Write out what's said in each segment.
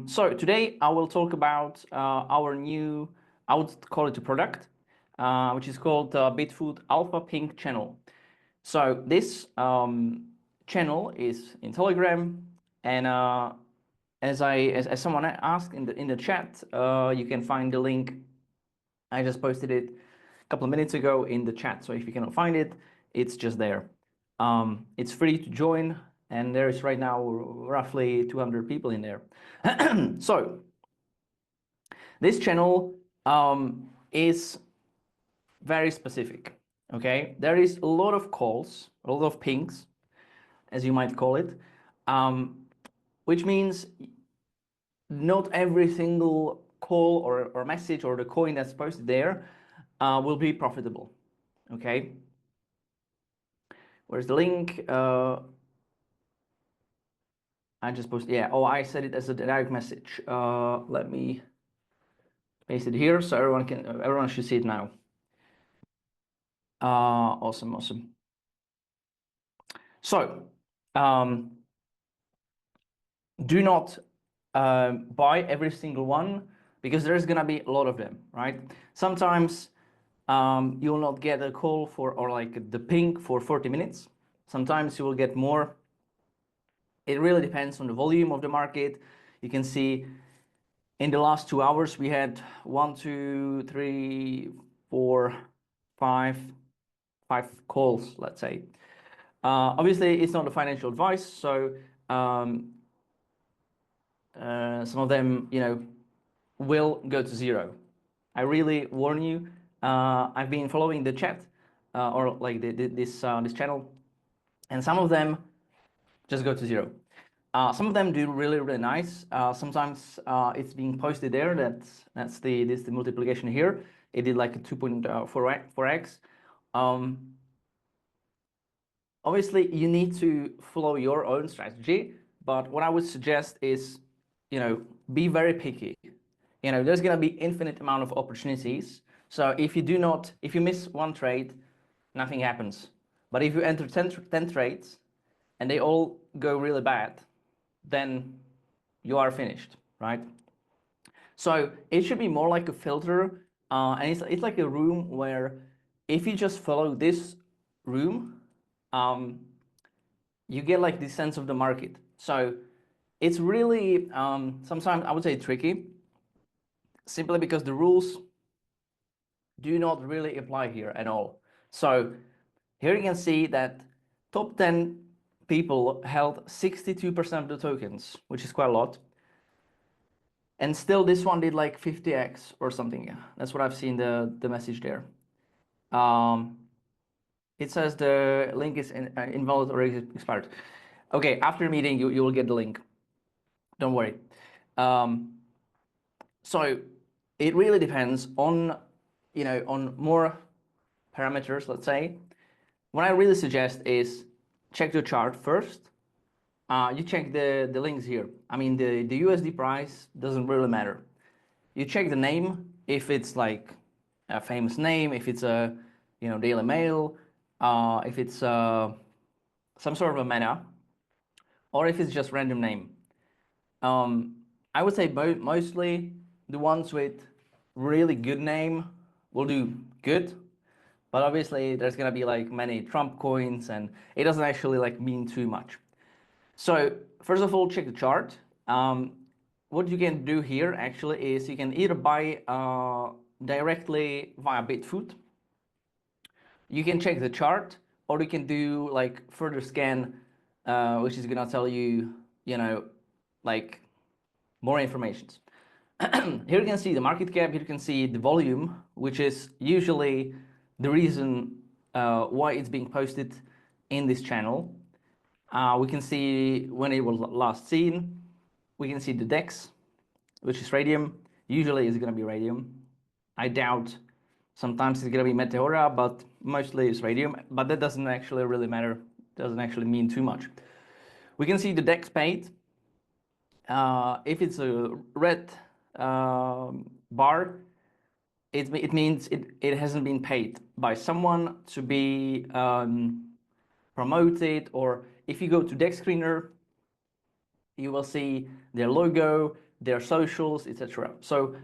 So today I will talk about our new, I would call it a product, which is called Bitfoot Alpha Pink channel. So this channel is in Telegram, and as someone asked in the chat, you can find the link. I just posted it a couple of minutes ago in the chat. So if you cannot find it, it's just there. It's free to join, and there is right now roughly 200 people in there. So this channel is very specific. Okay, there is a lot of calls, a lot of pings, as you might call it, which means not every single call or message or the coin that's posted there will be profitable. Okay, where's the link? I just posted, yeah. Oh, I said it as a direct message. Let me paste it here so everyone should see it now. Awesome. So do not buy every single one, because there's gonna be a lot of them, right? Sometimes you will not get a call for, or like the ping for 40 minutes. Sometimes you will get more. It really depends on the volume of the market. You can see in the last 2 hours we had 1, 2, 3, 4, 5 calls, let's say. Obviously it's not a financial advice, so some of them, you know, will go to zero. I really warn you. I've been following the chat or like this channel, and some of them just go to zero. Some of them do really nice. Sometimes it's being posted there. That's the multiplication here. It did like a 2.4x. Obviously, you need to follow your own strategy. But what I would suggest is, you know, be very picky. You know, there's gonna be infinite amount of opportunities. So if you miss one trade, nothing happens. But if you enter 10 trades and they all go really bad, then you are finished, right? So it should be more like a filter, and it's like a room where if you just follow this room, you get like this sense of the market. So it's really sometimes I would say tricky, simply because the rules do not really apply here at all. So here you can see that top 10 people held 62% of the tokens, which is quite a lot. And still this one did like 50x or something. That's what I've seen the message there. It says the link is invalid or expired. Okay, after the meeting you will get the link. Don't worry. So it really depends on, you know, on more parameters, let's say. What I really suggest is check the chart first. You check the links here. I mean, the USD price doesn't really matter. You check the name, if it's like a famous name, if it's a, you know, Daily Mail, if it's some sort of a meta, or if it's just random name. I would say mostly the ones with really good name will do good, but obviously there's gonna be like many Trump coins, and it doesn't actually like mean too much. So first of all, check the chart. What you can do here actually is you can either buy directly via Bitfoot. You can check the chart, or you can do like further scan, which is gonna tell you, you know, like more information. Here you can see the market cap. Here you can see the volume, which is usually the reason why it's being posted in this channel. We can see when it was last seen. We can see the DEX, which is Radium. Usually it's going to be Radium. I doubt sometimes it's going to be Meteora, but mostly it's Radium. But that doesn't actually really matter. Doesn't actually mean too much. We can see the DEX paid. If it's a red bar, it means it hasn't been paid by someone to be promoted. Or if you go to DEX Screener, you will see their logo, their socials, etc. So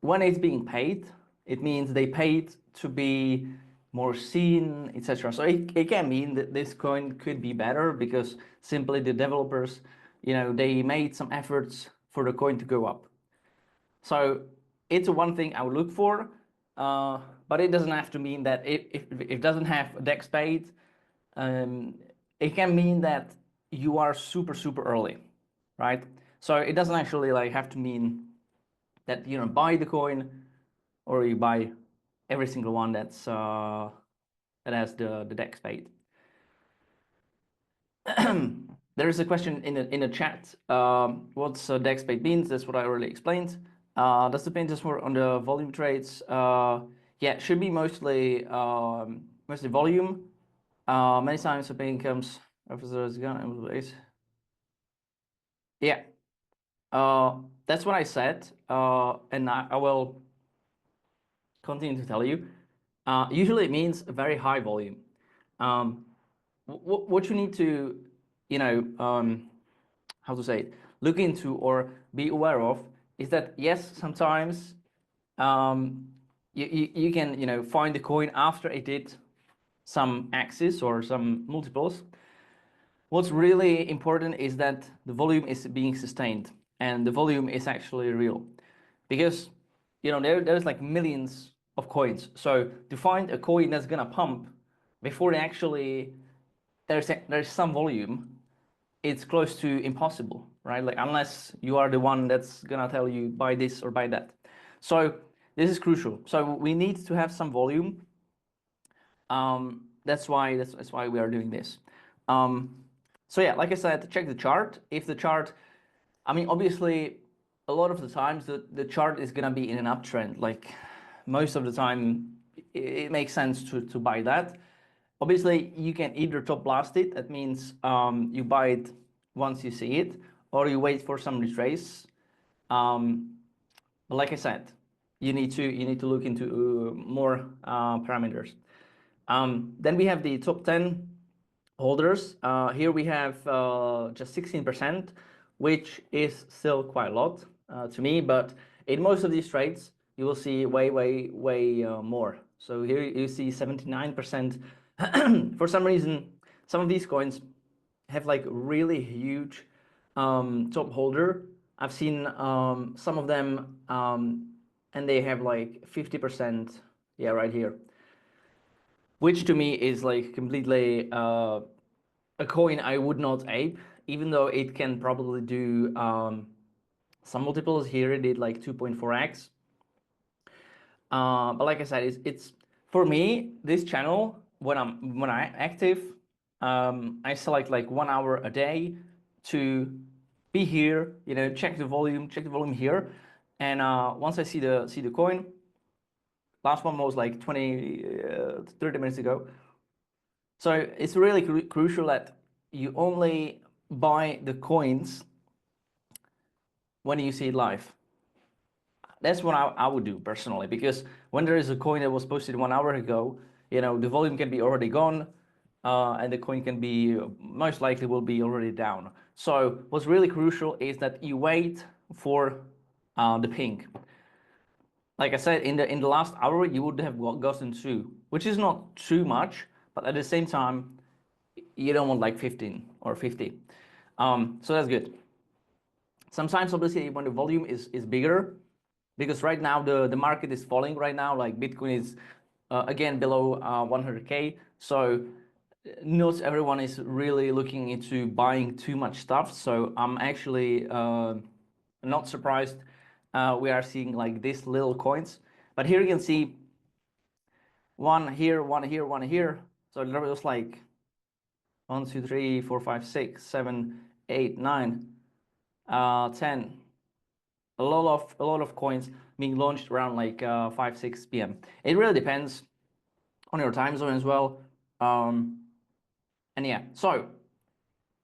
when it's being paid, it means they paid to be more seen, etc. So it can mean that this coin could be better because simply the developers, they made some efforts for the coin to go up. So it's one thing I would look for, but it doesn't have to mean that if it doesn't have a DEX paid, it can mean that you are super early, right? So it doesn't actually like have to mean that you don't buy the coin or you buy every single one that has the DEX paid. There is a question in the chat. What's DEX paid means? That's what I already explained. Does the pin just work on the volume trades? Yeah, it should be mostly volume. Many times the pin comes yeah, that's what I said, and I will continue to tell you. Usually it means a very high volume. What you need to, how to say it, look into or be aware of is that yes, sometimes you can find the coin after it did some axis or some multiples. What's really important is that the volume is being sustained and the volume is actually real, because there's like millions of coins. So to find a coin that's gonna pump before they actually there's some volume, it's close to impossible, right? Like unless you are the one that's gonna tell you buy this or buy that. So this is crucial. So we need to have some volume. That's why we are doing this. So yeah, like I said, check the chart. If the chart, I mean, obviously, a lot of the times the chart is gonna be in an uptrend. Like most of the time, it makes sense to buy that. Obviously, you can either top blast it. That means you buy it once you see it, or you wait for some retrace. But like I said, you need to look into more parameters. Then we have the top 10 holders. Here we have just 16%, which is still quite a lot to me, but in most of these trades, you will see way more. So here you see 79%. For some reason, some of these coins have like really huge top holder. I've seen some of them and they have like 50%, yeah, right here, which to me is like completely a coin I would not ape, even though it can probably do some multiples. Here it did like 2.4x. But like I said, it's for me, this channel, when I'm active, I select like 1 hour a day to be here, check the volume here. And once I see the coin, last one was like 30 minutes ago. So it's really crucial that you only buy the coins when you see it live. That's what I would do personally, because when there is a coin that was posted 1 hour ago, the volume can be already gone, and the coin can be most likely will be already down. So what's really crucial is that you wait for the ping. Like I said, in the last hour, you would have gotten 2, which is not too much, but at the same time, you don't want like 15 or 50. So that's good. Sometimes, obviously, when the volume is bigger, because right now the market is falling right now, like Bitcoin is again below 100K. So not everyone is really looking into buying too much stuff. So I'm actually not surprised we are seeing like these little coins. But here you can see one here, one here, one here. So there was like 1, 2, 3, 4, 5, 6, 7, 8, 9, 10. A lot of coins being launched around like 5, 6 p.m. It really depends on your time zone as well. And yeah, so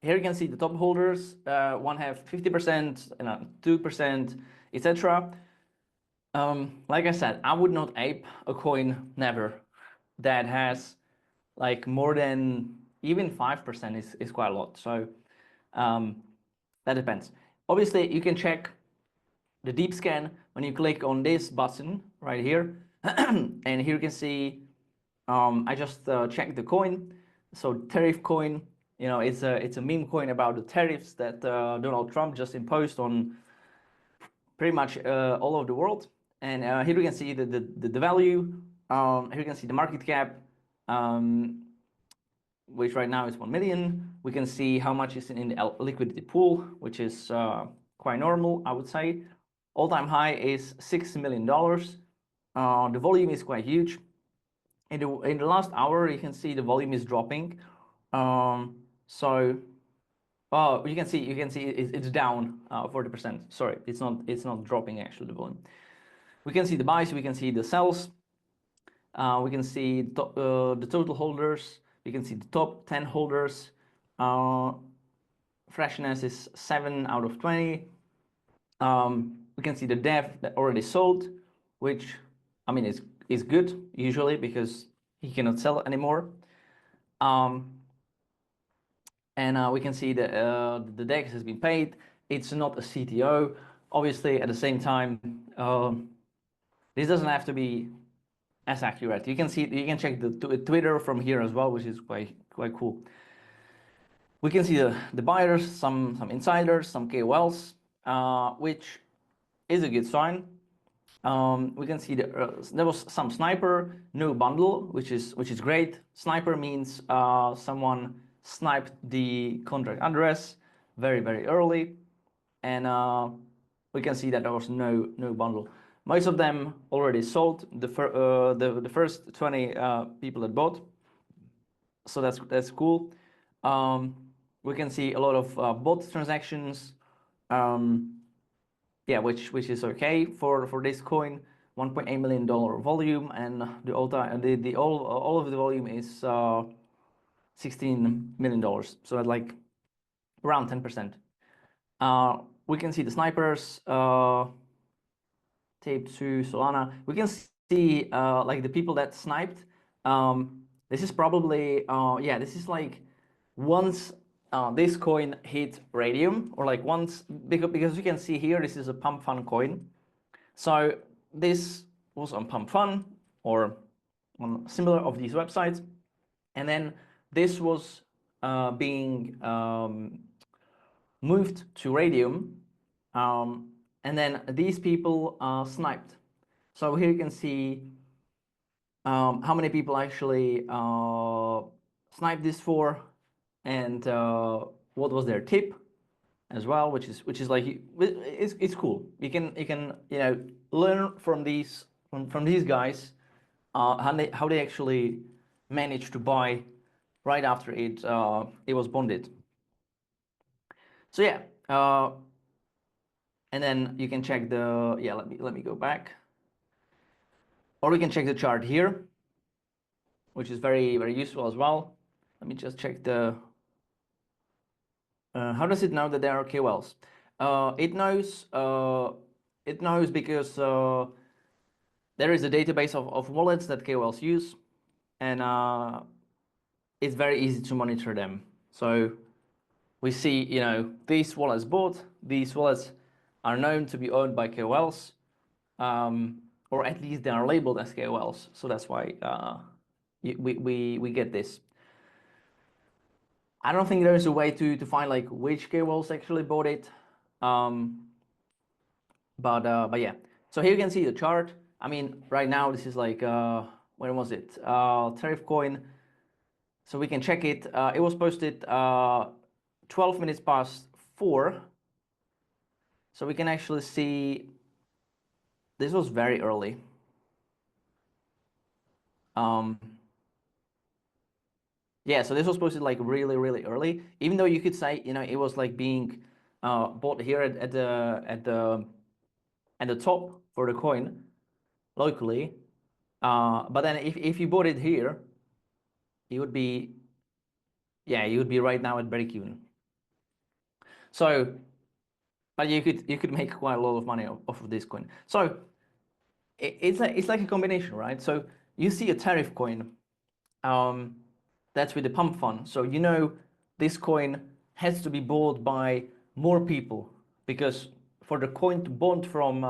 here you can see the top holders. One have 50% and 2%, etc. Like I said, I would not ape a coin, never, that has like more than even 5% is quite a lot. So That depends. Obviously, you can check the deep scan when you click on this button right here. And here you can see, I just checked the coin. So tariff coin, you know, it's a meme coin about the tariffs that Donald Trump just imposed on pretty much all over the world. And here you can see the value. Here you can see the market cap, which right now is 1 million. We can see how much is in the liquidity pool, which is quite normal, I would say. All-time high is $6 million. The volume is quite huge. In the last hour, you can see the volume is dropping. So you can see it's down 40%. Sorry, it's not dropping actually, the volume. We can see the buys, we can see the sells. We can see the total holders. We can see the top 10 holders. Freshness is 7 out of 20. We can see the dev that already sold, which I mean is good usually because he cannot sell anymore. And we can see the DEX has been paid. It's not a CTO. Obviously, at the same time, this doesn't have to be as accurate. You can see, you can check the Twitter from here as well, which is quite cool. We can see the buyers, some insiders, some KOLs, which is a good sign. We can see there was some sniper, no bundle, which is great. Sniper means someone sniped the contract address very early, and we can see that there was no bundle. Most of them already sold. The first 20 people that bought, so that's cool. We can see a lot of bot transactions. Yeah, which is okay for this coin. $1.8 million volume, and all of the volume is $16 million. So at like around 10%. We can see the snipers taped to Solana. We can see like the people that sniped. This is probably yeah, this is like once this coin hit radium, or like once, because you can see here this is a pump fun coin. So this was on pump fun or on similar of these websites, and then this was being moved to radium, and then these people sniped. So here you can see how many people actually sniped this for, and what was their tip as well, which is like it's cool. You can you know, learn from these guys how they actually managed to buy right after it was bonded. So yeah, and then you can check the, yeah, let me go back, or we can check the chart here, which is very useful as well. Let me just check the how does it know that there are KOLs? It knows because there is a database of wallets that KOLs use, and it's very easy to monitor them. So we see, you know, these wallets bought, these wallets are known to be owned by KOLs, or at least they are labeled as KOLs. So that's why we get this. I don't think there is a way to find like which KOLs actually bought it, but yeah. So here you can see the chart. I mean, right now this is like when was it? Tariff coin. So we can check it. It was posted 12 minutes past 4. So we can actually see this was very early. Yeah, so this was posted like really early. Even though you could say, you know, it was like being bought here at the top for the coin locally. But then if you bought it here, you would be, yeah, you would be right now at break even. So, but you could make quite a lot of money off of this coin. So it's like a combination, right? So you see a tariff coin, that's with the pump fund. So you know this coin has to be bought by more people, because for the coin to bond from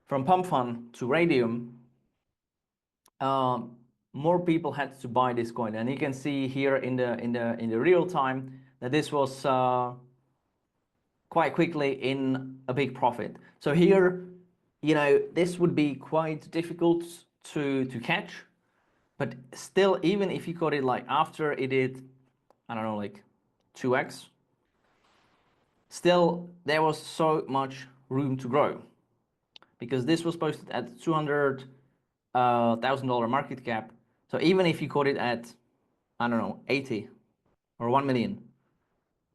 pump fund to radium, more people had to buy this coin, and you can see here in the real time that this was quite quickly in a big profit. So here, this would be quite difficult to catch, but still, even if you got it like after it did, I don't know, like 2x, still there was so much room to grow, because this was posted at $200,000 market cap. So even if you caught it at, I don't know, 80 or 1 million,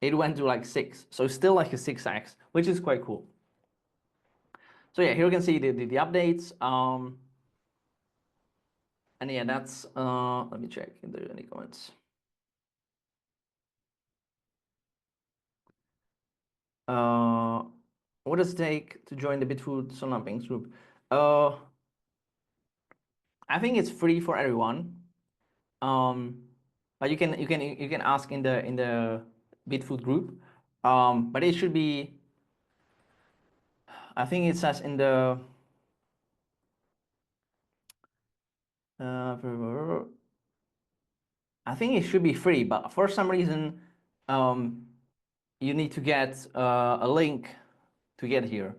it went to like 6. So still like a 6x, which is quite cool. So yeah, here you can see the updates. And yeah, that's, let me check if there are any comments. What does it take to join the Bitfoot Solana Pings Group? I think it's free for everyone. But you can ask in the Bitfoot group. But it should be, I think it says in the I think it should be free, but for some reason you need to get a link to get here.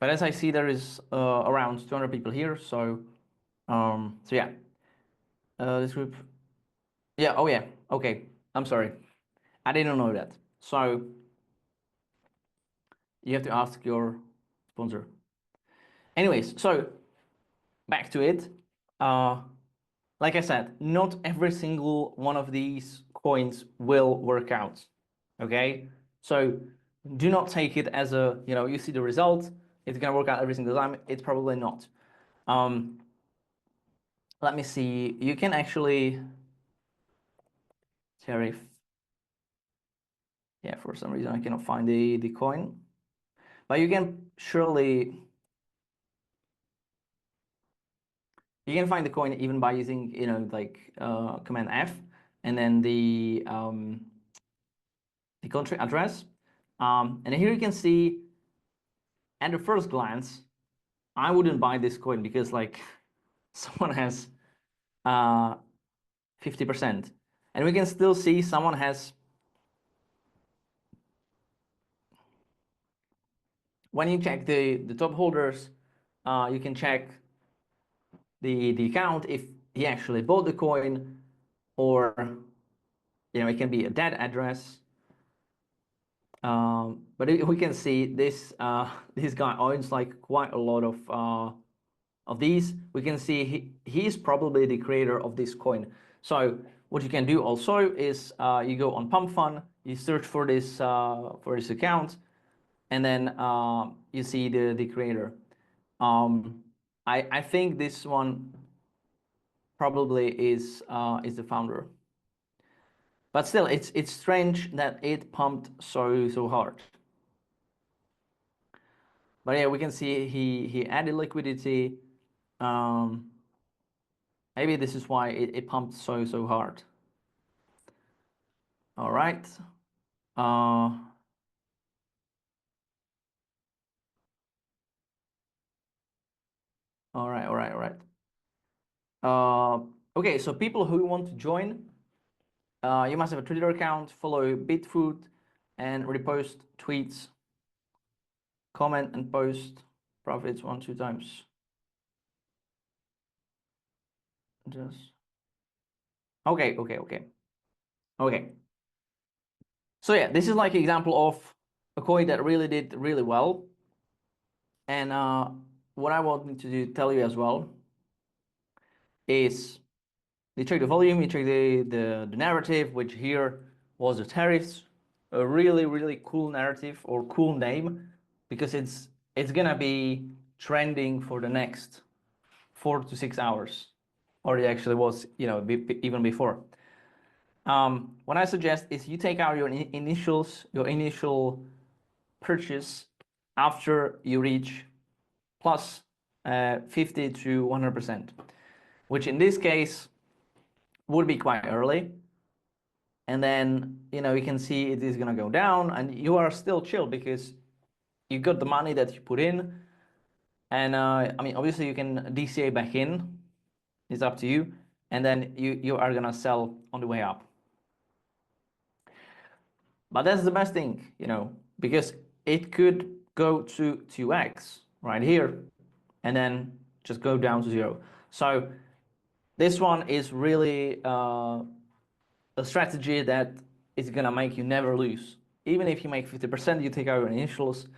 But as I see, there is around 200 people here, so yeah, this group. Yeah. Oh yeah. Okay. I'm sorry. I didn't know that. So you have to ask your sponsor. Anyways, so back to it. Like I said, not every single one of these coins will work out. Okay, so do not take it as a, you see the result, it's gonna work out every single time. It's probably not. Let me see. You can actually tariff. Yeah, for some reason I cannot find the coin, but you can surely find the coin even by using like Command F and then the country address. And here you can see at the first glance, I wouldn't buy this coin because like someone has 50%, and we can still see someone has. When you check the top holders, you can check the account if he actually bought the coin, or it can be a dead address. But we can see this this guy owns like quite a lot of these. We can see he's probably the creator of this coin. So what you can do also is you go on Pump Fund, you search for this account, and then you see the creator. I think this one probably is the founder. But still, it's strange that it pumped so hard. But yeah, we can see he added liquidity. Maybe this is why it pumped so hard. All right. All right. Okay, so people who want to join, you must have a Twitter account, follow Bitfoot, and repost tweets, comment and post profits 1-2 times. Just okay. So yeah, this is like an example of a coin that really did really well. And what I wanted to tell you as well is you check the volume, you check the narrative, which here was the tariffs, a really cool narrative or cool name, because it's gonna be trending for the next 4 to 6 hours, or it actually was, even before. What I suggest is you take out your initial purchase after you reach plus 50 to 100%, which in this case would be quite early. and then you can see it is gonna go down, and you are still chill because you got the money that you put in. And I mean, obviously you can DCA back in. It's up to you. And then you are gonna sell on the way up. But that's the best thing, because it could go to 2x right here, and then just go down to 0. So this one is really a strategy that is gonna make you never lose. Even if you make 50%, you take out your initials.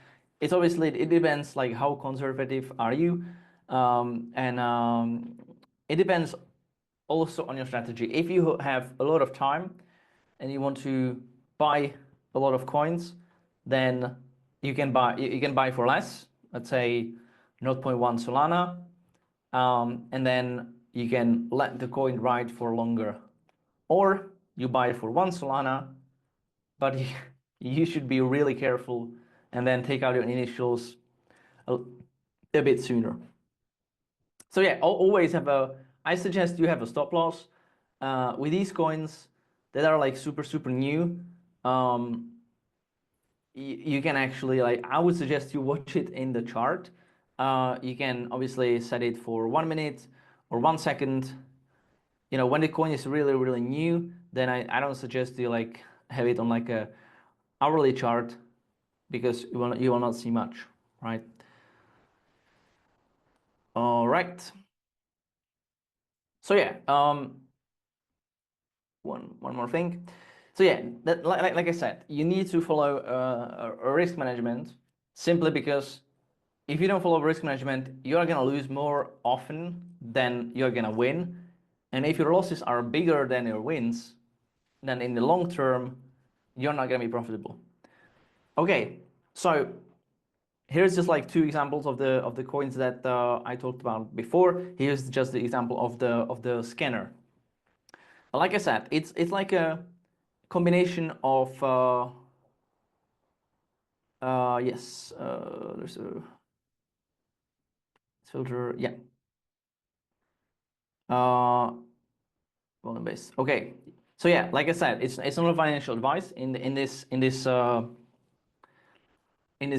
It's obviously, it depends like how conservative are you, and it depends also on your strategy. If you have a lot of time and you want to buy a lot of coins, then you can buy for less. Let's say 0.1 Solana, and then you can let the coin ride for longer. Or you buy it for 1 Solana, but you should be really careful and then take out your initials a bit sooner. So yeah, always I suggest you have a stop loss. With these coins that are like super new, you can actually, like, I would suggest you watch it in the chart. You can obviously set it for 1 minute or 1 second. When the coin is really new, then I don't suggest you like have it on like a hourly chart, because you will not see much, right? All right. So yeah, one more thing. So yeah, that, like I said, you need to follow a risk management, simply because if you don't follow risk management, you're gonna lose more often than you're gonna win. And if your losses are bigger than your wins, then in the long term, you're not gonna be profitable. Okay, so here's just like 2 examples of the coins that I talked about before. Here's just the example of the scanner. Like I said, it's like a combination of yes, there's a filter, yeah, volume base. Okay, so yeah, like I said, it's not a financial advice in this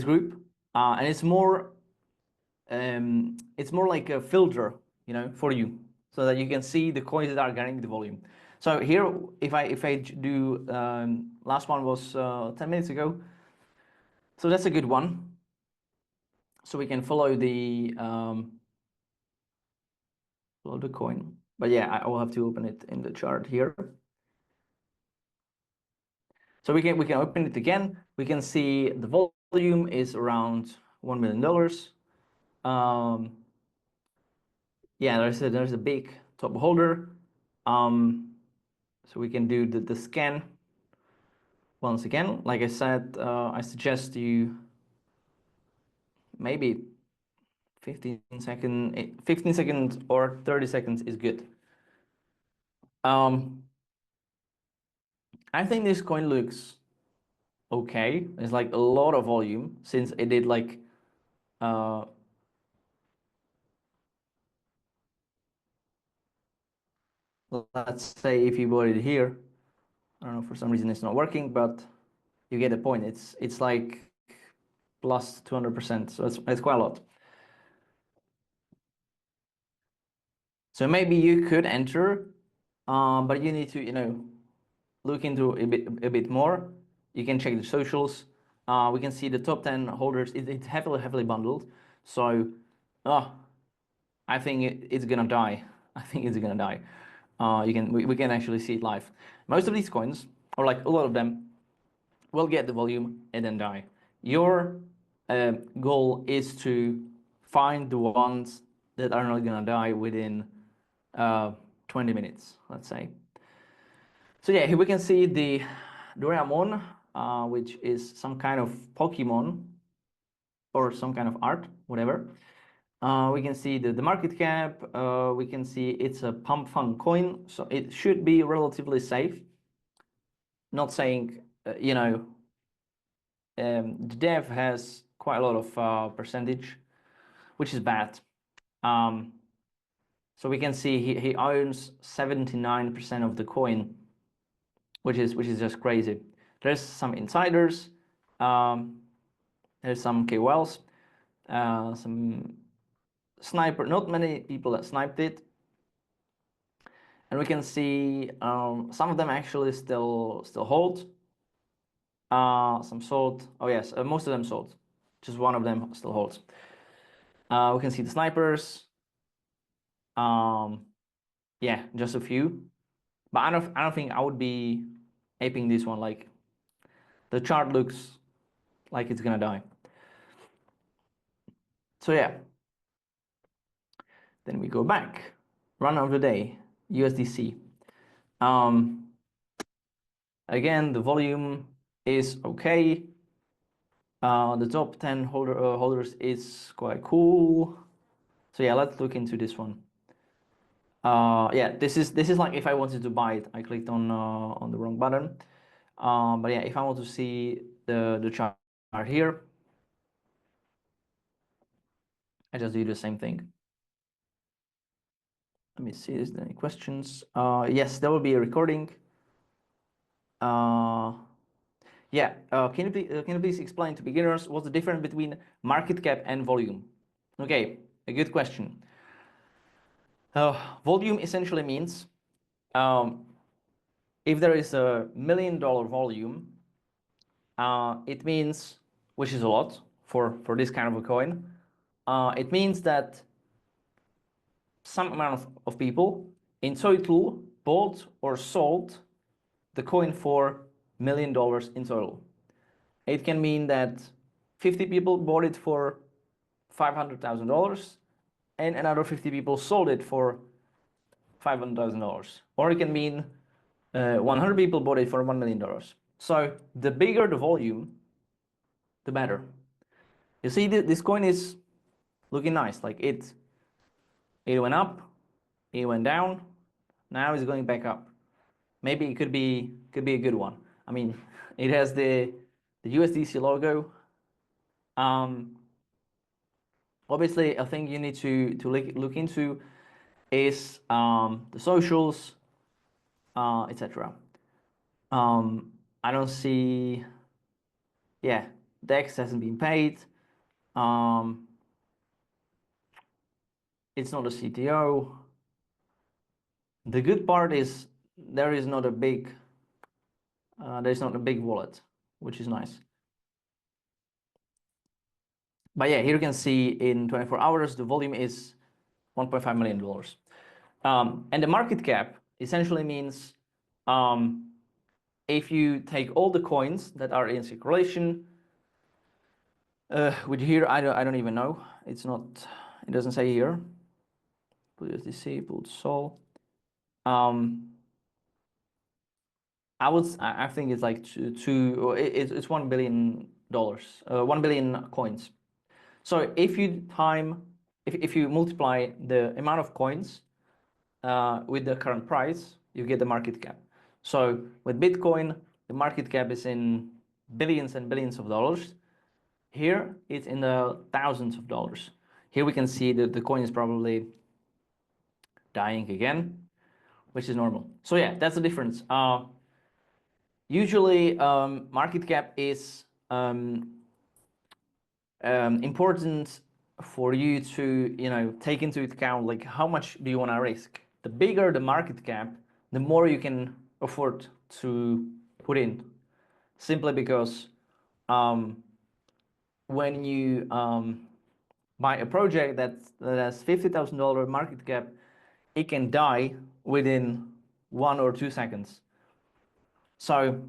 group, and it's more like a filter, for you, so that you can see the coins that are getting the volume. So here, if I do, last one was 10 minutes ago, so that's a good one. So we can follow the coin. But yeah, I will have to open it in the chart here. So we can open it again. We can see the volume is around $1 million. Yeah, there's a big top holder. So we can do the scan once again. Like I said, I suggest you maybe 15 seconds or 30 seconds is good. I think this coin looks okay. It's like a lot of volume, since it did like let's say if you bought it here, I don't know, for some reason it's not working, but you get the point. It's like plus 200%, so it's quite a lot. So maybe you could enter, but you need to look into a bit more. You can check the socials. We can see the top 10 holders. It's heavily bundled. So, I think it's gonna die. I think it's gonna die. We can actually see it live. Most of these coins, or like a lot of them, will get the volume and then die. Your goal is to find the ones that are not gonna die within 20 minutes, let's say. So yeah, here we can see the Doraemon, which is some kind of Pokemon or some kind of art, whatever. We can see the market cap. We can see it's a pump fund coin, so it should be relatively safe. Not saying, the dev has quite a lot of percentage, which is bad. So we can see he owns 79% of the coin. which is just crazy. There's some insiders, there's some KOLs, some sniper, not many people that sniped it. And we can see some of them actually still hold. Some sold. Oh yes, most of them sold. Just one of them still holds. We can see the snipers. Yeah, just a few. But I don't think I would be aping this one. Like the chart looks like it's gonna die. So yeah. Then we go back. Run of the day, USDC. Again, the volume is okay. The top 10 holders is quite cool. So yeah, let's look into this one. Yeah, this is like if I wanted to buy it, I clicked on the wrong button. But yeah, if I want to see the chart here, I just do the same thing. Let me see, is there any questions? Yes, there will be a recording. Yeah, can you please explain to beginners what's the difference between market cap and volume? Okay, a good question. Volume essentially means if there is $1 million volume, it means, which is a lot for this kind of a coin, it means that some amount of people in total bought or sold the coin for $1 million in total. It can mean that 50 people bought it for $500,000 and another 50 people sold it for $500,000. Or it can mean 100 people bought it for $1 million. So the bigger the volume, the better. You see, this coin is looking nice. Like it went up, it went down, now it's going back up. Maybe it could be a good one. I mean, it has the USDC logo. Obviously, I think you need to look into is the socials, etc. I don't see. Yeah, Dex hasn't been paid. It's not a CTO. The good part is there is not a big wallet, which is nice. But yeah, here you can see in 24 hours the volume is $1.5 million. And the market cap essentially means if you take all the coins that are in circulation, which here I don't even know. It's not. It doesn't say here. Put USDC, put Sol. I think it's like it's $1 billion, 1 billion coins. So if you multiply the amount of coins with the current price, you get the market cap. So with Bitcoin, the market cap is in billions and billions of dollars. Here it's in the thousands of dollars. Here we can see that the coin is probably dying again, which is normal. So yeah, that's the difference. Usually market cap is important for you to take into account like how much do you want to risk. The bigger the market cap, the more you can afford to put in, simply because when you buy a project that has $50,000 market cap, it can die within 1 or 2 seconds. So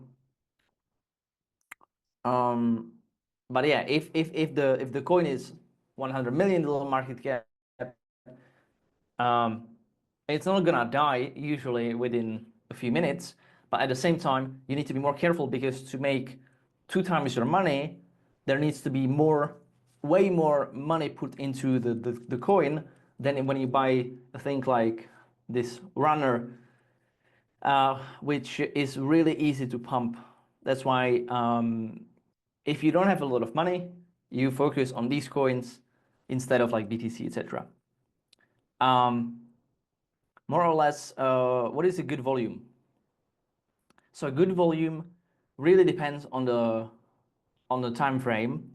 but yeah, if the coin is $100 million market cap, it's not gonna die usually within a few minutes. But at the same time, you need to be more careful because to make 2 times your money, there needs to be way more money put into the coin than when you buy a thing like this runner, which is really easy to pump. That's why if you don't have a lot of money, you focus on these coins instead of like BTC, etc. More or less, what is a good volume? So good volume really depends on the time frame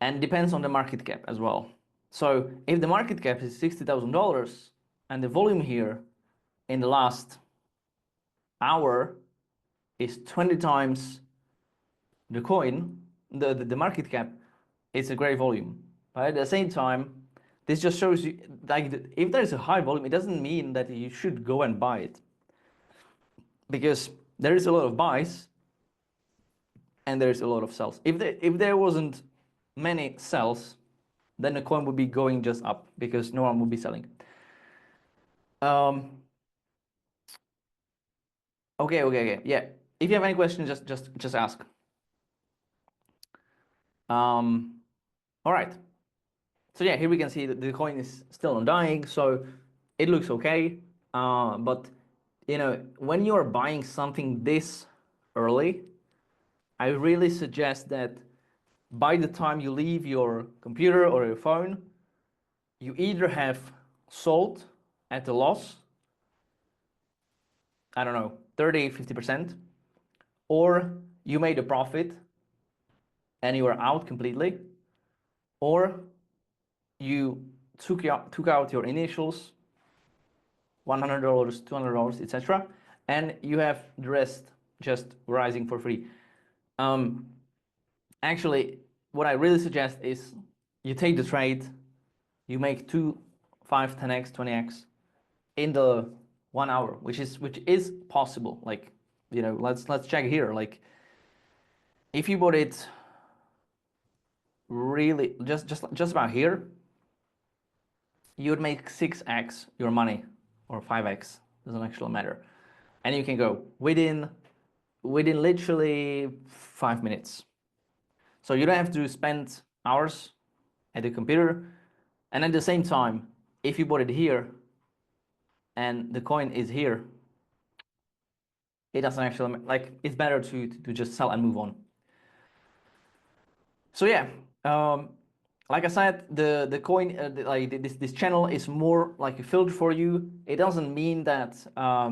and depends on the market cap as well. So if the market cap is $60,000 and the volume here in the last hour is 20 times the coin, the market cap, it's a great volume. But at the same time, this just shows you, like, if there's a high volume, it doesn't mean that you should go and buy it, because there is a lot of buys and there's a lot of sells. If there wasn't many sells, then the coin would be going just up because no one would be selling. Okay. Yeah. If you have any questions, just ask. All right. So yeah, here we can see that the coin is still undying, so it looks okay. But you know, when you're buying something this early, I really suggest that by the time you leave your computer or your phone, you either have sold at a loss, I don't know, 30, 50%, or you made a profit and you are out completely, or you took out your initials, $100, $200, etc., and you have the rest just rising for free. Actually, what I really suggest is you take the trade, you make 2, 5, 10x, 20x in the 1 hour, which is possible. Like, you know, let's check here. Like, if you bought it really just about here, you would make 6x your money, or 5x, doesn't actually matter, and you can go within literally 5 minutes. So you don't have to spend hours at the computer, and at the same time, if you bought it here and the coin is here, it doesn't actually, like, it's better to just sell and move on. So yeah, like I said, the coin, like this channel is more like a filter for you. It doesn't mean that I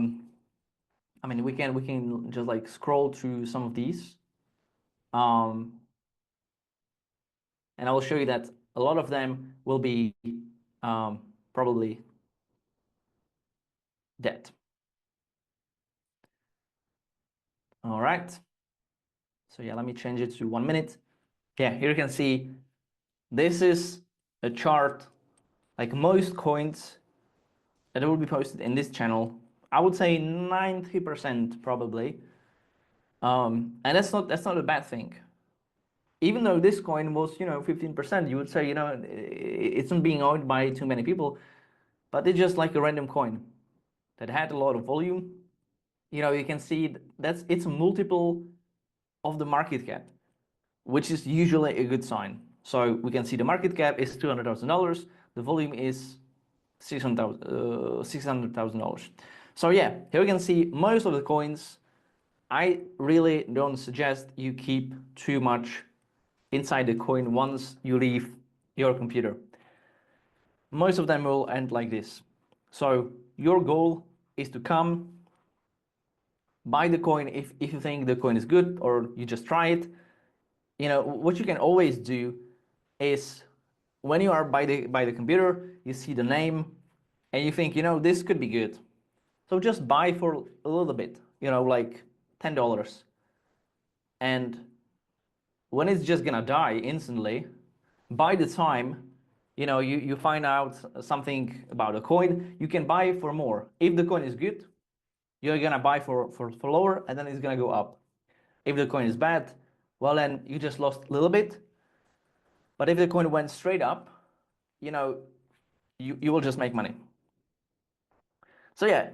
mean, we can just like scroll through some of these, and I will show you that a lot of them will be probably dead. All right. So yeah, let me change it to 1 minute. Yeah, here you can see this is a chart, like most coins that will be posted in this channel. I would say 90% probably, and that's not a bad thing. Even though this coin was, you know, 15%, you would say, you know, it's not being owned by too many people, but it's just like a random coin that had a lot of volume. You know, you can see it's a multiple of the market cap, which is usually a good sign. So we can see the market cap is $200,000, the volume is $600,000. So yeah, here we can see most of the coins. I really don't suggest you keep too much inside the coin once you leave your computer. Most of them will end like this. So your goal is to come, buy the coin if you think the coin is good, or you just try it. You know, what you can always do is, when you are by the computer, you see the name and you think, you know, this could be good. So just buy for a little bit, you know, like $10. And when it's just gonna die instantly, by the time, you know, you find out something about a coin, you can buy for more. If the coin is good, you're gonna buy for lower, and then it's gonna go up. If the coin is bad, well, then you just lost a little bit. But if the coin went straight up, you know, you will just make money. So yeah,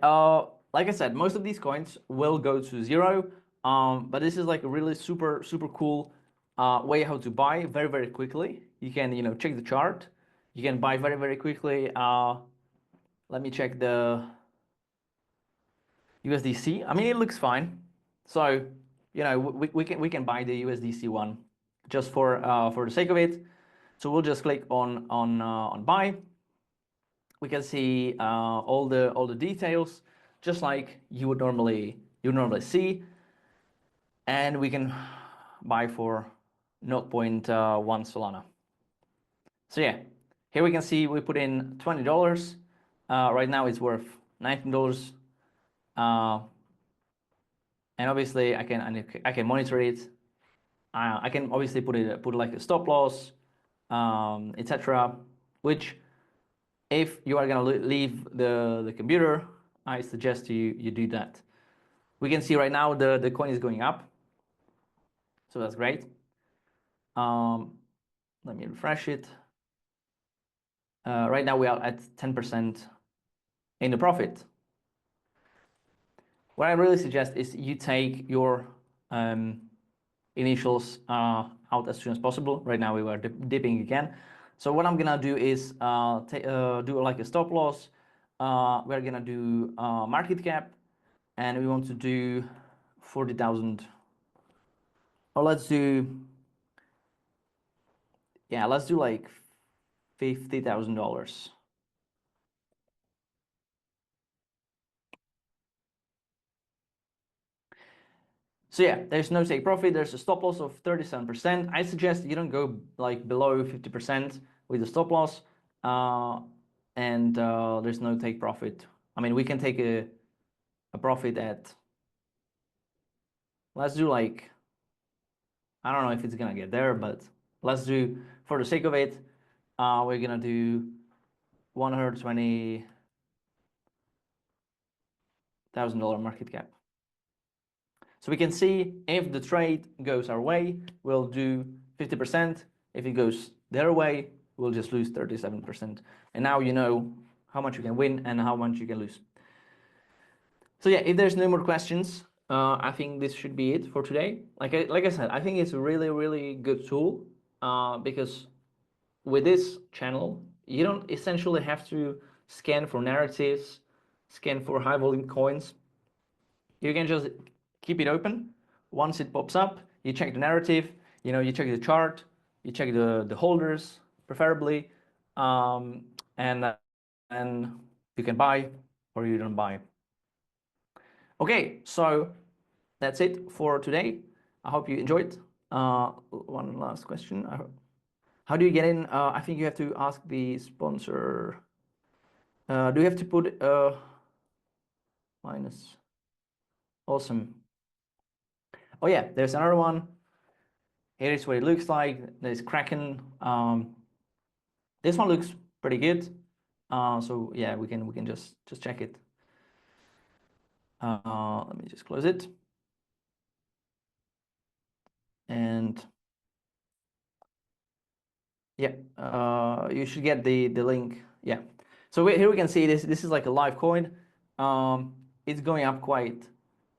like I said, most of these coins will go to zero, but this is like a really super cool way how to buy very quickly. You can, you know, check the chart. You can buy very quickly. Let me check the USDC. I mean, it looks fine. So, you know, we can buy the USDC one just for the sake of it. So we'll just click on buy. We can see all the details, just like you would normally you normally see, and we can buy for 0.1 Solana. So yeah, here we can see we put in $20. Right now it's worth $19. And obviously I can monitor it. I can obviously put like a stop loss, etc. Which, if you are gonna leave the computer, I suggest you do that. We can see right now the coin is going up, so that's great. Let me refresh it. Right now we are at 10% in the profit. What I really suggest is you take your initials out as soon as possible. Right now we were dipping again. So what I'm gonna do is do like a stop loss. We're gonna do market cap, and we want to do 40,000. Or let's do, yeah, let's do like $50,000. So yeah, there's no take profit. There's a stop loss of 37%. I suggest you don't go like below 50% with the stop loss, and there's no take profit. I mean, we can take a profit at, let's do like, I don't know if it's gonna get there, but let's do, for the sake of it, we're gonna do $120,000 market cap. So we can see if the trade goes our way, we'll do 50%. If it goes their way, we'll just lose 37%. And now you know how much you can win and how much you can lose. So yeah, if there's no more questions, I think this should be it for today. Like I said, I think it's a really, really good tool, because with this channel, you don't essentially have to scan for narratives, scan for high volume coins. You can just keep it open. Once it pops up, you check the narrative, you check the chart, you check the holders, preferably, and you can buy or you don't buy. Okay, so that's it for today. I hope you enjoyed. One last question. How do you get in? I think you have to ask the sponsor. Do you have to put minus? Awesome. Oh yeah, there's another one. Here is what it looks like. There's Kraken. This one looks pretty good. So yeah, we can just check it. Let me just close it. And yeah, you should get the link. Yeah. So here we can see this. This is like a live coin. It's going up quite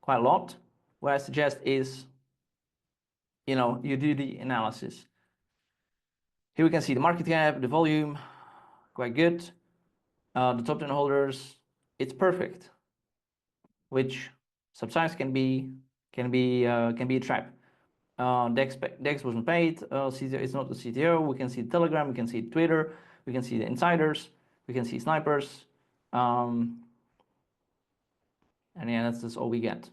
a lot. What I suggest is, you do the analysis. Here we can see the market cap, the volume, quite good. The top 10 holders, it's perfect, which sometimes can be a trap. Dex wasn't paid. CTO, it's not the CTO. We can see Telegram. We can see Twitter. We can see the insiders. We can see snipers. And yeah, that's just all we get.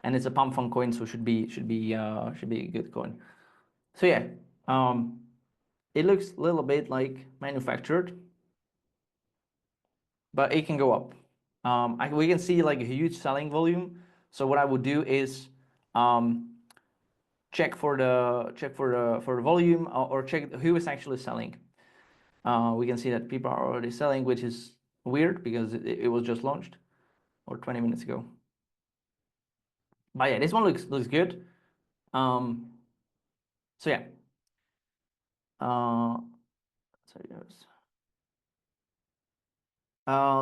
And it's a pump fund coin, so should be a good coin. So yeah, it looks a little bit like manufactured, but it can go up. We can see like a huge selling volume. So what I would do is check for the volume, or check who is actually selling. We can see that people are already selling, which is weird because it was just launched or 20 minutes ago. But yeah, this one looks good. So yeah.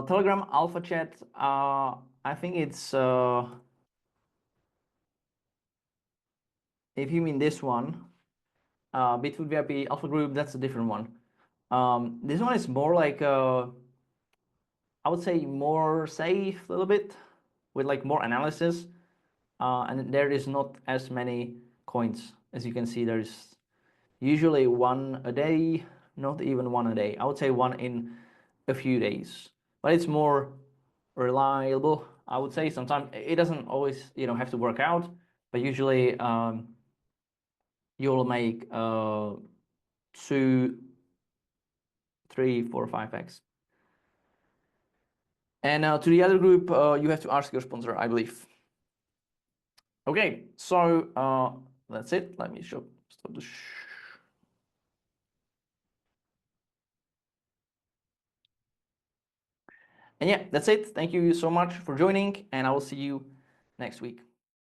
Telegram alpha chat. I think it's if you mean this one, Bitfoot VIP alpha group, that's a different one. This one is more like I would say more safe a little bit, with like more analysis, and there is not as many coins. As you can see, there's usually one a day, not even one a day. I would say one in a few days, but it's more reliable. I would say sometimes it doesn't always, have to work out, but usually you'll make 2, 3, 4, 5x. And to the other group, you have to ask your sponsor, I believe. Okay, so that's it. Let me stop the and yeah, that's it. Thank you so much for joining, and I will see you next week.